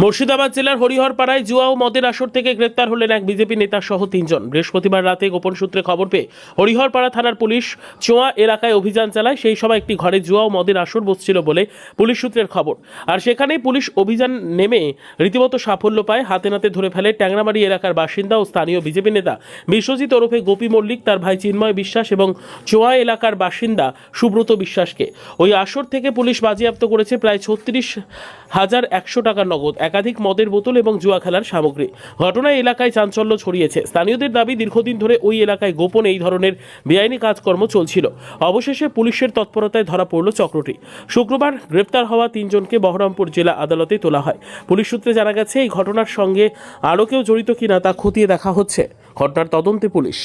মুর্শিদাবাদ জেলার হরিহরপাড়ায় জুয়া ও মদের আসর থেকে গ্রেপ্তার হলেন এক বিজেপি নেতা সহ 3 জন। বৃহস্পতিবার রাতে গোপন সূত্রে খবর পেয়ে হরিহরপাড়া থানার পুলিশ চোয়া এলাকায় অভিযান চালায়। সেই সময় একটি ঘরে জুয়া ও মদের আসর বসছিল বলে পুলিশ সূত্রের খবর। আর সেখানেই পুলিশ অভিযান নেমে রীতিমতো সাফল্য পায়। হাতে নাতে ধরে ফেলে ট্যাংরামারি এলাকার বাসিন্দা ও স্থানীয় বিজেপি নেতা বিশ্বজিৎ ওরফে গোপী মল্লিক, তার ভাই চিন্ময় বিশ্বাস এবং চোয়া এলাকার বাসিন্দা সুব্রত বিশ্বাসকে। ওই আসর থেকে পুলিশ বাজেয়াপ্ত করেছে প্রায় 36,100 টাকা নগদ, একাধিক মদের বোতল এবং জুয়া খেলার সামগ্রী। ঘটনায় এলাকায় চাঞ্চল্য ছড়িয়েছে। স্থানীয়দের দাবি, দীর্ঘদিন ধরে ওই এলাকায় গোপন এই ধরনের বেআইনি কাজকর্ম চলছিল। অবশেষে পুলিশের তৎপরতায় ধরা পড়ল চক্রটি। শুক্রবার গ্রেপ্তার হওয়া 3 জনকে বহরমপুর জেলা আদালতে তোলা হয়। পুলিশ সূত্রে জানা গেছে, এই ঘটনার সঙ্গে আরও কেউ জড়িত কিনা তা খতিয়ে দেখা হচ্ছে। ঘটনার তদন্তে পুলিশ।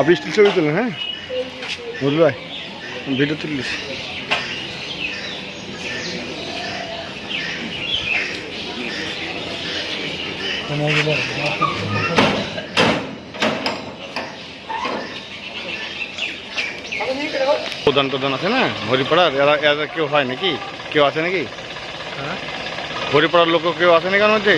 আপনি স্টিল ছবি তুলেন? হ্যাঁ বুঝল ভাই, ভিডিও তুলিস। প্রধান প্রধান আছে না হরিপাড়ার, এরা কেউ হয় নাকি? কেউ আছে নাকি হরিপাড়ার লোক? কেউ আছে নাকি ওর মধ্যে?